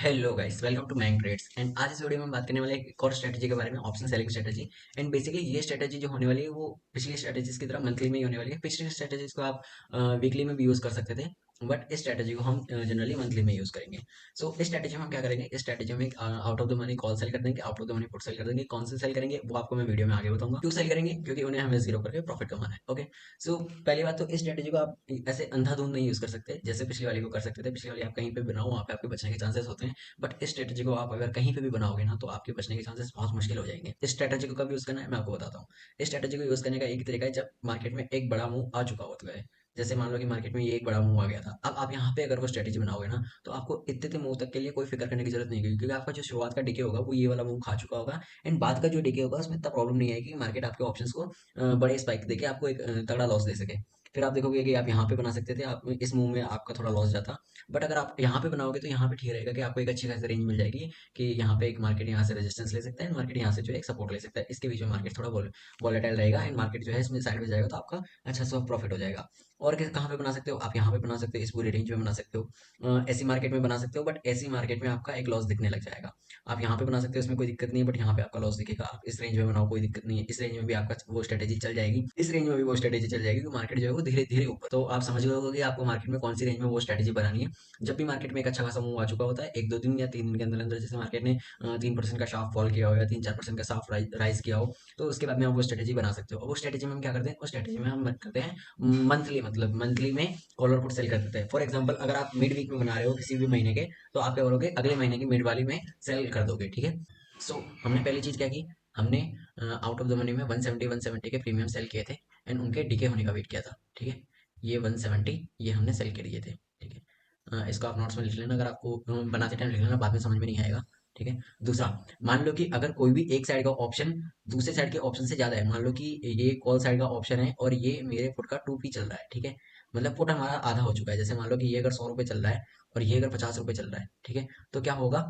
Hello guys, welcome to Mang trades. And आज इस video में हम बात करने वाले एक और स्ट्रेटजी के बारे में, option selling strategy. And basically ये स्ट्रेटजी जो होने वाली है वो पिछली स्ट्रेटजीज की तरह मंथली में ही होने वाली है। पिछली स्ट्रेटजीज को आप वीकली में भी यूज कर सकते थे, बट इस स्ट्रेटजी को हम जनरली मंथली में यूज करेंगे। सो इस स्ट्रेटजी में हम क्या करेंगे, इस स्ट्रेटजी में out of the money call sell कर देंगे, out of the money put sell कर देंगे। कौन से सेल करेंगे वो आपको मैं वीडियो में आगे बताऊंगा। क्यों सेल करेंगे, क्योंकि उन्हें हमें जीरो करके प्रॉफिट कमाना है। ओके, सो पहली बात तो इस स्ट्रेटजी को आप ऐसे अंधाधुंध नहीं यूज कर सकते जैसे पिछली वाली को कर सकते थे। पिछली वाली आप कहीं पे बनाओ, वहाँ पे आपके बचने के चांसेस होते हैं, बट इस स्ट्रेटजी को आप अगर कहीं पे भी बनाओगे ना तो आपके बचने के चांसेस बहुत मुश्किल हो जाएंगे। इस स्ट्रेटजी को कब यूज करना है मैं आपको बताता हूँ। इस स्ट्रेटजी को यूज करने का एक तरीका है जब मार्केट में एक बड़ा मूव आ चुका होता है। जैसे मान लो कि मार्केट में ये एक बड़ा मूव आ गया था, अब आप यहाँ पे अगर वो स्ट्रेटजी बनाओगे ना तो आपको इतने मूव तक के लिए कोई फिक्र करने की जरूरत नहीं होगी, क्योंकि आपका जो शुरुआत का डिके होगा वो ये वाला मूव खा चुका होगा। एंड बाद का जो डिके होगा उसमें इतना प्रॉब्लम नहीं आएगी कि मार्केट आपके ऑप्शंस को बड़े स्पाइक देके आपको एक तगड़ा लॉस दे सके। फिर आप देखोगे कि आप यहाँ पे बना सकते थे, आप इस मूव में आपका थोड़ा लॉस जाता। बट अगर आप यहाँ पे बनाओगे तो यहाँ पे ठीक रहेगा कि आपको एक अच्छी खासी रेंज मिल जाएगी कि यहाँ पे एक मार्केट यहाँ से रेजिस्टेंस ले सकता है, मार्केट यहाँ से जो है एक सपोर्ट ले सकता है। इसके बीच में मार्केट थोड़ा वॉलेटाइल रहेगा एंड मार्केट जो है इसमें साइड में जाएगा तो आपका अच्छा सा प्रॉफिट हो जाएगा। और कहाँ पे बना सकते हो, आप यहाँ पे बना सकते हो, इस पूरी रेंज में बना सकते हो, ऐसी मार्केट में बना सकते हो, बट ऐसी मार्केट में आपका एक लॉस दिखने लग जाएगा। आप यहाँ पे बना सकते हो, इसमें कोई दिक्कत नहीं है, बट यहाँ पे आपका लॉस दिखेगा। आप इस रेंज में बनाओ, कोई दिक्कत नहीं है, इस रेंज में भी आपका वो स्ट्रेटेजी चल जाएगी, इस रेंज में भी वो स्ट्रेटेजी चल जाएगी, क्योंकि मार्केट जो है वो धीरे धीरे ऊपर। तो आप समझ गए होगे कि आपको मार्केट में कौन सी रेंज में वो स्ट्रेटेजी बनानी है। जब भी मार्केट में एक अच्छा खासा मूव आ चुका होता है, एक दो दिन या 3 दिन के अंदर अंदर, जैसे मार्केट ने 3% का शार्प फॉल किया हो या 3-4% का शार्प राइज किया हो, तो उसके बाद में आप वो स्ट्रेटेजी बना सकते हो। और वो स्ट्रेटेजी में हम क्या करते हैं, उस स्ट्रेटेजी में हम करते हैं मंथली, मतलब मंथली में कॉलर पुट सेल कर देते हैं। फॉर एग्जाम्पल, अगर आप मिड वीक में बना रहे हो किसी भी महीने के, तो आप क्या करोगे, अगले महीने की मिड वाली में सेल कर दोगे। ठीक है, सो हमने पहली चीज क्या की, हमने आउट ऑफ द मनी में 170 के प्रीमियम सेल किए थे एंड उनके डिके होने का वेट किया था। ठीक है, ये 170 ये हमने सेल कर दिए थे। ठीक है, इसको आप नोट्स में लिख लेना, अगर आपको बनाते टाइम लिख लेना, बाद में समझ में नहीं आएगा। ठीक है, दूसरा, मान लो कि अगर कोई भी एक साइड का ऑप्शन दूसरे साइड के ऑप्शन से ज्यादा है, मान लो कि ये कॉल साइड का ऑप्शन है और ये मेरे फुट का 2p चल रहा है। ठीक है, मतलब फुट हमारा आधा हो चुका है। जैसे मान लो कि ये अगर 100 रुपये चल रहा है और ये अगर 50 रुपये चल रहा है, ठीक है, तो क्या होगा,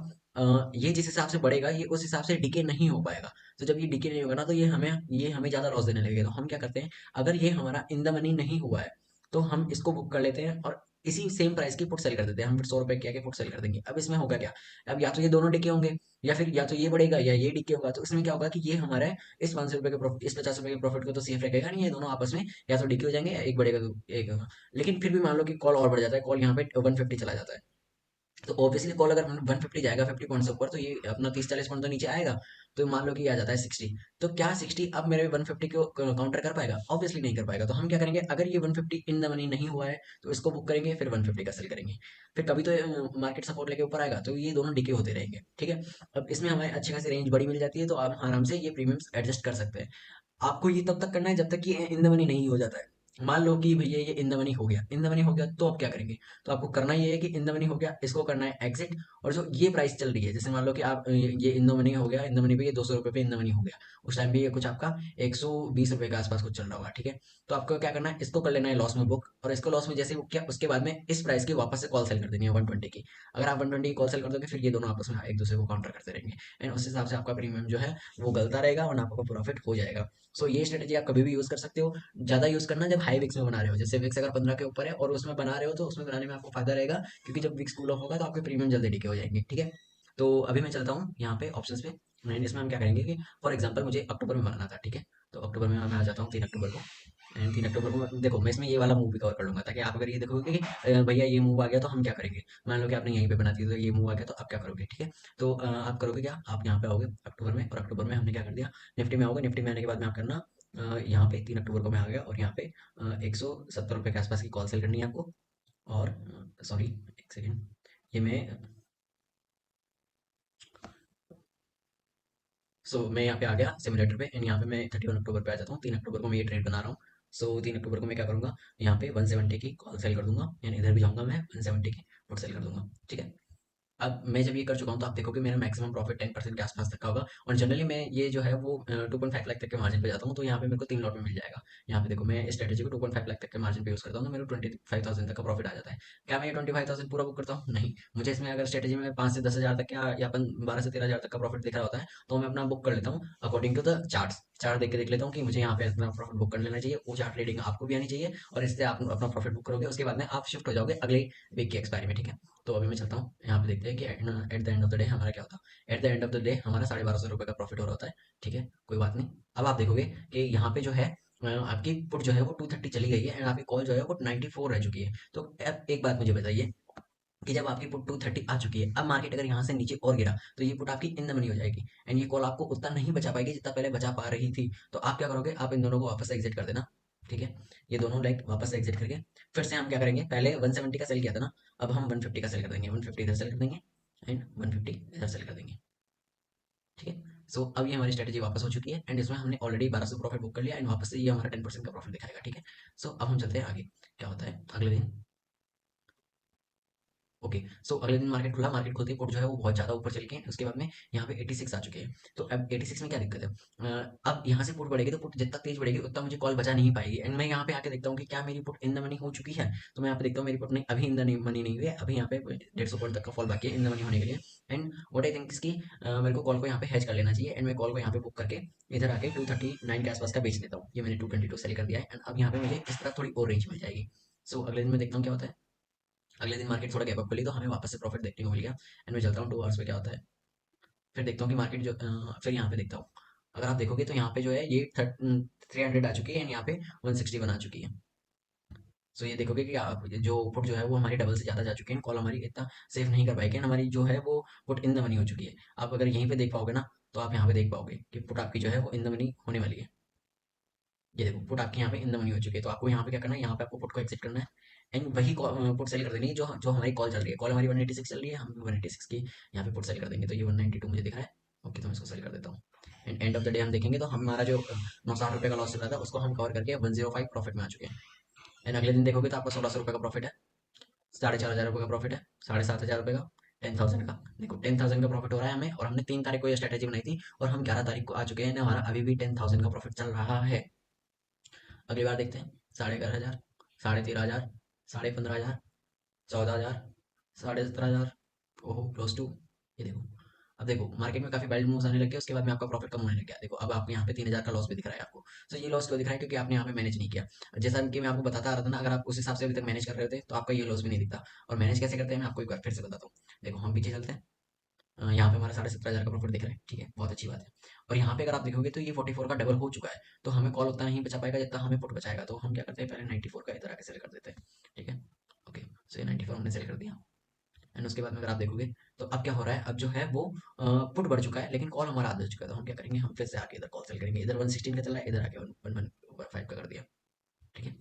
ये जिस हिसाब से बढ़ेगा ये उस हिसाब से डिके नहीं हो पाएगा। तो जब ये डिके नहीं होगा ना तो ये हमें ज्यादा लॉस देने लगेगा। तो हम क्या करते हैं, अगर ये हमारा इन द मनी नहीं हुआ है तो हम इसको बुक कर लेते हैं और इसी सेम प्राइस की पुट सेल कर देते हैं। हम फिर 100 रुपए के आके पुट सेल कर देंगे। अब इसमें होगा क्या, अब या तो ये दोनों डिके होंगे या फिर या तो ये बढ़ेगा या ये डिके होगा। तो इसमें क्या होगा कि ये हमारा इस 500 रुपए के प्रॉफिट, इस 50 रुपए के प्रॉफिट को तो सेफ रखेगा नहीं, ये दोनों आपस में या तो डिके हो जाएंगे या एक बढ़ेगा तो एक होगा। लेकिन फिर भी मान लो कि कॉल और बढ़ जाता है, कॉल यहाँ पे 150 चला जाता है, तो ऑब्वियसली कॉल अगर 150 जाएगा 50 पॉइंट से ऊपर तो ये अपना 30-40 पॉइंट तो नीचे आएगा। तो मान लो कि आ जाता है 60, तो क्या 60 अब मेरे 150 को काउंटर कर पाएगा? ऑब्वियसली नहीं कर पाएगा। तो हम क्या करेंगे, अगर ये 150 इन द मनी नहीं हुआ है तो इसको बुक करेंगे, फिर 150 का सेल करेंगे। फिर कभी तो मार्केट सपोर्ट लेके ऊपर आएगा तो ये दोनों डिके होते रहेंगे। ठीक है, अब इसमें हमें अच्छी खासी रेंज बड़ी मिल जाती है, तो आप आराम से ये प्रीमियम्स एडजस्ट कर सकते हैं। आपको ये तब तक करना है जब तक कि इन द मनी नहीं हो जाता है। मान लो कि भैया ये इन द मनी हो गया, इन द मनी हो गया तो आप क्या करेंगे, तो आपको करना ये है कि इन द मनी हो गया, इसको करना है एग्जिट। और जो ये प्राइस चल रही है, जैसे मान लो कि आप ये इन द मनी हो गया, इन द मनी पे ये 200 रुपये पे इन द मनी हो गया, उस टाइम पे ये कुछ आपका 120 रुपये के आसपास कुछ चल रहा होगा। ठीक है, तो आपको क्या करना है, इसको कर लेना है लॉस में बुक, और इसको लॉस में जैसे बुक किया उसके बाद में इस प्राइस की वापस से कॉल सेल कर देनी है 120 की। अगर आप 120 की कॉल सेल कर दोगे फिर ये दोनों आपस में एक दूसरे को काउंटर करते रहेंगे एंड उस हिसाब से आपका प्रीमियम जो है वो गलता रहेगा और आपका प्रॉफिट हो जाएगा। सो ये स्ट्रेटेजी आप कभी भी यूज कर सकते हो। ज्यादा यूज करना जब हाई विक्स में बना रहे हो, जैसे विक्स अगर 15 के ऊपर है और उसमें बना रहे हो तो उसमें बनाने में आपको फायदा रहेगा, क्योंकि जब विक्स कूल ऑफ होगा तो आपके प्रीमियम जल्दी डिके हो जाएंगे। ठीक है, तो अभी मैं चलता हूँ यहाँ पे ऑप्शंस पे। इसमें हम क्या करेंगे कि फॉर एग्जांपल मुझे अक्टूबर में बनाना था। ठीक है, तो अक्टूबर में मैं आ जाता हूँ 3 अक्टूबर को। एंड 3 अक्टूबर को देखो मैं इसमें ये वाला मूव भी कवर कर लूंगा, ताकि आप अगर ये देखोगे कि भैया ये मूव आ गया तो हम क्या करेंगे। मान लो कि आपने यहीं पे बना दी तो ये मूव आ गया तो आप क्या करोगे। ठीक है, तो आप करोगे क्या, आप यहाँ पे आओगे अक्टूबर में, और अक्टूबर में हमने क्या कर दिया, निफ्टी में आओगे। निफ्टी में आने के बाद में आप करना, यहाँ पे 3 अक्टूबर को मैं आ गया और यहाँ पे 170 रुपये के आसपास की कॉल सेल करनी है आपको। और सॉरी, एक सेकेंड, ये मैं यहाँ पे आ गया सिमुलेटर पे एंड यहाँ पे मैं 31 अक्टूबर पे आ जाता हूँ। 3 अक्टूबर को मैं ये ट्रेड बना रहा हूँ। 3 अक्टूबर को मैं क्या करूँगा, यहाँ पे 170 की कॉल सेल कर दूंगा यानी इधर भी जाऊंगा मैं 170 की पुट सेल कर दूंगा। ठीक है, अब मैं जब ये कर चुका हूँ तो आप देखोगे मेरा मैक्सिमम प्रॉफिट 10% के आसपास तक का होगा। और जनरली मैं ये जो है वो 2.5 लाख तक के मार्जिन पे जाता हूँ, तो यहाँ पे मेरे को 3 लॉट में मिल जाएगा। यहाँ पे देखो मैं इस स्ट्रेटेजी को 2.5 लाख तक के मार्जिन पे यूज करता हूँ तो मेरे को 25,000 तक का प्रॉफिट आ जाता है। क्या मैं ये 25,000 पूरा बुक करता हूँ? नहीं, मुझे इसमें अगर स्ट्रेटेजी में 5 से 10 हज़ार तक या 12 से 13 हज़ार तक का प्रॉफिट दिख रहा होता है तो मैं अपना बुक कर लेता हूँ according to the chart. Chart देख के देख लेता हूँ कि मुझे यहाँ पे अपना प्रॉफिट बुक कर लेना चाहिए, वो चार्ट ट्रेडिंग आपको भी आनी चाहिए, और इससे आप अपना प्रॉफिट बुक करोगे, उसके बाद में आप शिफ्ट हो जाओगे अगले वीक की एक्सपायरी में, ठीक है। तो अभी मैं चलता हूँ, यहाँ पे देखते हैं कि at the end of the day हमारा क्या होता है। At the end of the day हमारा 1250 रुपये का प्रॉफिट हो रहा होता है, ठीक है, कोई बात नहीं। अब आप देखोगे कि यहाँ पे जो है आपकी पुट जो है वो 230 चली गई है, एंड आपकी कॉल जो है वो 94 रह चुकी है। तो अब एक बात मुझे बताइए कि जब आपकी पुट 230 आ चुकी है, अब मार्केट अगर यहाँ से नीचे और गिरा, तो ये पुट आपकी इन द मनी हो जाएगी, एंड ये कॉल आपको उतना नहीं बचा पाएगी जितना पहले बचा पा रही थी। तो आप क्या करोगे, आप इन दोनों को वापस से एग्जिट कर देना, ठीक है। ये दोनों लाइक वापस से एग्जिट करके फिर से हम क्या करेंगे, पहले 170 का सेल किया था ना, अब हम 150 का सेल कर देंगे, 150 इधर सेल कर देंगे एंड 150 इधर सेल कर देंगे, ठीक है। सो अब ये हमारी स्ट्रेटेजी वापस हो चुकी है, एंड इसमें हमने ऑलरेडी 1200 प्रॉफिट बुक कर लिया, एंड वापस से ये हमारा 10% का प्रॉफिट दिखाएगा, ठीक है। सो अब हम चलते हैं आगे, क्या होता है अगले दिन। ओके, सो अगले दिन मार्केट खुला, मार्केट खुलते ही पुट जो है वो बहुत ज़्यादा ऊपर चल के उसके बाद में यहाँ पे 86 आ चुके हैं। तो अब 86 में क्या दिक्कत है, अब यहाँ से पुट बढ़ेगी, तो पुट जितना तेज बढ़ेगी उतना मुझे कॉल बचा नहीं पाएगी, एंड मैं यहाँ पे आके देखता हूँ कि क्या मेरी पुट इन द मनी हो चुकी है। तो मैं यहाँ पे देखता हूँ मेरी पुट नहीं, अभी इन द मनी नहीं हुई है, अभी यहाँ पे 150 पॉइंट तक का फॉल बाकी है इन द मनी होने के लिए। एंड व्हाट आई थिंक इसकी मेरे को कॉल को यहाँ पे हैच कर लेना चाहिए, एंड मैं कॉल को यहाँ पे बुक करके इधर आके 239 के आसपास का बेच देता हूँ। ये मैंने 222 सेल कर दिया है, एंड अब यहाँ पे मुझे इस तरह थोड़ी और रेंज मिल जाएगी। सो अगले दिन मैं देखता हूँ क्या होता है। अगले दिन मार्केट थोड़ा गैप अप खुली, तो हमें वापस से प्रॉफिट देखने को मिल गया, एंड मैं चलता हूँ 2 आवर्स पे क्या होता है। फिर देखता हूँ कि मार्केट जो फिर यहाँ पे देखता हूँ, अगर आप देखोगे तो यहाँ पे जो है ये 300 आ चुकी है, एंड यहाँ पे 160 बना चुकी है। सो ये देखोगे कि आप जो पुट जो है वो हमारी डबल से ज़्यादा जा चुकी है, कॉल हमारी इतना सेफ नहीं कर पाएगी, एंड हमारी जो है वो पुट इन द मनी हो चुकी है। आप अगर यहीं पे देख पाओगे ना, तो आप यहाँ पे देख पाओगे कि पुट आपकी जो है वो इन द मनी होने वाली है। ये देखो पुट आपकी यहाँ पे इन द मनी हो चुकी है, तो आपको यहाँ पे क्या करना है, यहाँ पे आपको पुट को एक्सेप्ट करना है, एंड वही पुट सेल कर देनी है जो जो हमारी कॉल चल रही है। कॉल हमारी 186 चल रही है, हम 186 की यहाँ पे पुट सेल कर देंगे, तो ये 192 मुझे दिख रहा है। ओके, तो मैं इसको सेल कर देता हूँ, and end of the day हम देखेंगे तो हमारा जो 960 रुपये का लॉस चल रहा था उसको हम कवर करके 105 प्रॉफिट में आ चुके हैं। एंड अगले दिन देखोगे तो आपका 1600 रुपये का प्रॉफिट है, 4500 रुपये का प्रॉफिट है, 7500 रुपये का, 10,000 का। देखो 10,000 का प्रॉफिट हो रहा है हमें, और हमने 3 तारीख को ये स्ट्रेटेजी बनाई थी, और हम 11 तारीख को आ चुके हैं, हमारा अभी भी 10,000 का प्रॉफिट चल रहा है। अगली बार देखते हैं, 11,500, 13,500, 15,500, 14,000, 17,500, ओहो क्लोज टू। ये देखो, अब देखो मार्केट में काफी बैड मूव्स आने लग गए, उसके बाद में आपका प्रॉफिट कम होने लग गया। देखो अब आपको यहाँ पे 3,000 का लॉस भी दिख रहा है आपको। तो ये लॉस क्यों दिख रहा है, क्योंकि आपने यहाँ पे मैनेज नहीं किया। जैसा कि मैं आपको बताता आ रहा था ना, अगर आप उस हिसाब से अभी तक मैनेज कर रहे होते तो आपका ये लॉस भी नहीं दिखता। और मैनेज कैसे करते हैं मैं आपको एक बार फिर से बताता हूँ। देखो हम पीछे चलते हैं, यहाँ पे हमारा 17,500 का प्रॉफिट दिख रहा है, ठीक है, बहुत अच्छी बात है। और यहाँ पे अगर आप देखोगे तो ये 44 का डबल हो चुका है, तो हमें कॉल उतना नहीं बचा पाएगा जितना हमें पुट बचाएगा। तो हम क्या करते हैं, पहले 94 का इधर आके सेल कर देते हैं, ठीक है। ओके, सो ये 94 हमने सेल कर दिया, एंड उसके बाद में अगर आप देखोगे तो अब क्या हो रहा है, अब जो है वो पुट बढ़ चुका है, लेकिन कॉल हमारा आधा चुका है। तो हम क्या करेंगे, हम फिर से आके इधर कॉल सेल करेंगे। इधर 116 का चल रहा है, इधर आके 115 का कर दिया, ठीक है।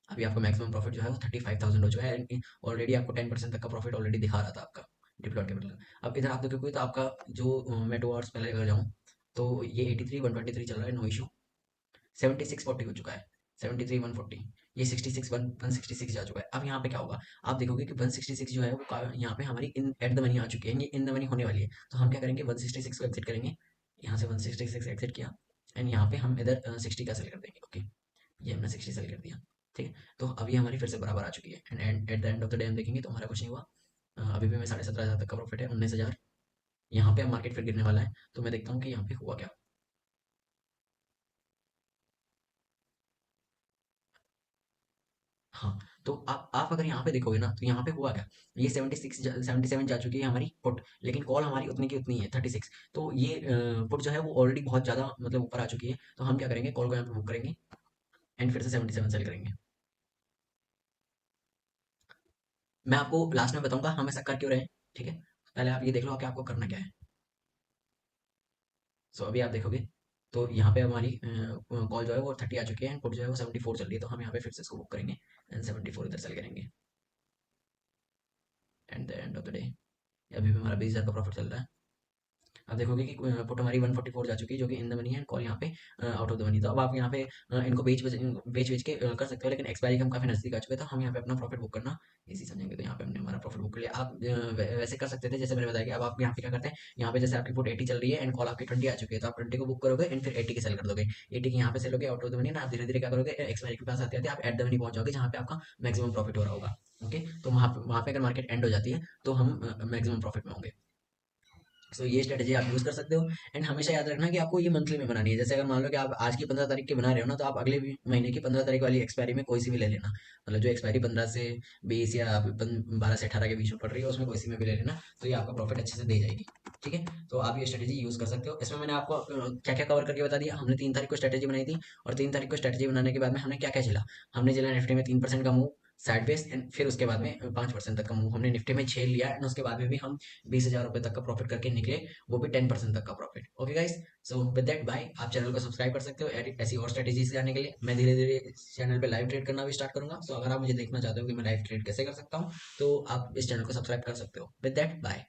अभी आपका मैक्सिमम प्रॉफिट जो है वो 35,000 हो चुका है, ऑलरेडी आपको 10% तक का प्रॉफिट ऑलरेडी दिखा रहा था आपका डिप्लॉयड कैपिटल। अब इधर आप देखोगे तो आपका जो मैं 2 आवर्स पहले अगर जाऊँ, तो ये 83 123 चल रहा है, नो इशू। 7640 हो चुका है, 73 140, ये 66 166 जा चुका है। अब यहाँ पे क्या होगा, आप देखोगे कि 166 जो है वो यहाँ पे हमारी इन एट द मनी आ चुकी है, ये इन द मनी होने वाली है। तो हम क्या करेंगे, 166 को एग्जिट करेंगे, यहाँ से 166 एग्जिट किया, एंड यहाँ पे हम इधर 60 का सेल कर देंगे। ओके, ये हमने 60 सेल कर दिया, ठीक है। तो अब ये हमारी फिर से बराबर आ चुकी है, and at the end of the day हम देखेंगे तो हमारा कुछ नहीं हुआ। अभी भी मैं 17,500 तक का प्रॉफिट है, 19,000। यहाँ पे अब मार्केट फिर गिरने वाला है, तो मैं देखता हूँ कि यहाँ पे हुआ क्या। हाँ, तो आप अगर यहाँ पे देखोगे ना, तो यहाँ पे हुआ क्या, ये 76 77 जा चुकी है हमारी पुट, लेकिन कॉल हमारी उतनी की उतनी है 36। तो ये पुट जो है वो ऑलरेडी बहुत ज़्यादा मतलब ऊपर आ चुकी है। तो हम क्या करेंगे, कॉल को यहाँ पे मूव करेंगे, एंड फिर से 77 सेल करेंगे। मैं आपको लास्ट में बताऊंगा हम ऐसा कर क्यों रहे हैं, ठीक है। पहले आप ये देख लो कि आपको करना क्या है। सो अभी आप देखोगे तो यहाँ पे हमारी कॉल जो है वो 30 आ चुकी है, एंड पुट जो है वो 74 चल रही है। तो हम यहाँ पे फिर से इसको बुक करेंगे, एंड 74 इधर सेल करेंगे, and the end of the day अभी भी हमारा 20,000 का प्रॉफिट चल रहा है। आप देखोगे कि पुट हमारी 144 जा चुकी है, जो कि इन द मनी है, कॉल यहाँ पे आउट ऑफ द मनी। तो अब आप यहाँ पे इनको बेच बेच के कर सकते हो, लेकिन एक्सपायरी का हम काफी नजदीक आ चुके हैं, तो हम यहाँ पे अपना प्रॉफिट बुक करना इजी समझेंगे। तो यहाँ पे हमने हमारा प्रॉफिट बुक कर लिया। आप वैसे कर सकते थे जैसे मैंने बताया कि अब आप यहाँ पे क्या करते हैं, यहाँ पे जैसे आपकी पुट 80 चल रही है, एंड कॉल आपकी 20 आ चुकी है, तो आप 20 को बुक करोगे, एंड फिर 80 की सेल कर दोगे। 80 की यहाँ पे सेल होगी आउट ऑफ द मनी ना, आप धीरे धीरे क्या करोगे, एक्सपायरी के पास आते आते आप एट द मनी पहुंच जाओगे, जहाँ पे आपका मैक्सिमम प्रॉफिट हो रहा होगा। ओके, तो वहाँ पे अगर मार्केट एंड हो जाती है तो हम मैक्सिमम प्रॉफिट में होंगे। सो ये स्ट्रेटेजी आप यूज कर सकते हो। एंड हमेशा याद रखना कि आपको ये मंथली में बनानी है। जैसे अगर मान लो कि आप आज की 15 तारीख की बना रहे हो ना, तो आप अगले महीने की 15 तारीख वाली एक्सपायरी में कोई सी भी ले लेना। मतलब जो एक्सपायरी 15 से 20 या 12 से 18 के बीच में पड़ रही है, उसमें कोई सी में भी ले लेना, तो ये आपका प्रॉफिट अच्छे से दे जाएगी। ठीक है, तो आप ये स्ट्रेटेजी यूज कर सकते हो। इसमें मैंने आपको क्या क्या कवर करके बता दिया। हमने 3 तारीख को स्ट्रेटेजी बनाई थी, और 3 तारीख को स्ट्रेटेजी बनाने के बाद में हमने क्या क्या झेला। हमने झेला निफ्टी में 3% का मूव साइड बेस, एंड फिर उसके बाद में 5% तक का मूव हमने निफ्टी में झेल लिया, एंड उसके बाद में भी हम 20,000 रुपये तक का प्रॉफिट करके निकले, वो भी 10% तक का profit. Okay guys, so with that bye. आप चैनल को सब्सक्राइब कर सकते हो ऐसी और स्ट्रेटेजीज जानने के लिए। मैं धीरे धीरे इस चैनल पे लाइव ट्रेड करना भी स्टार्ट करूंगा। सो अगर आप मुझे देखना चाहते हो कि मैं लाइव ट्रेड कैसे कर सकता हूँ, तो आप इस चैनल को सब्सक्राइब कर सकते हो। With that bye.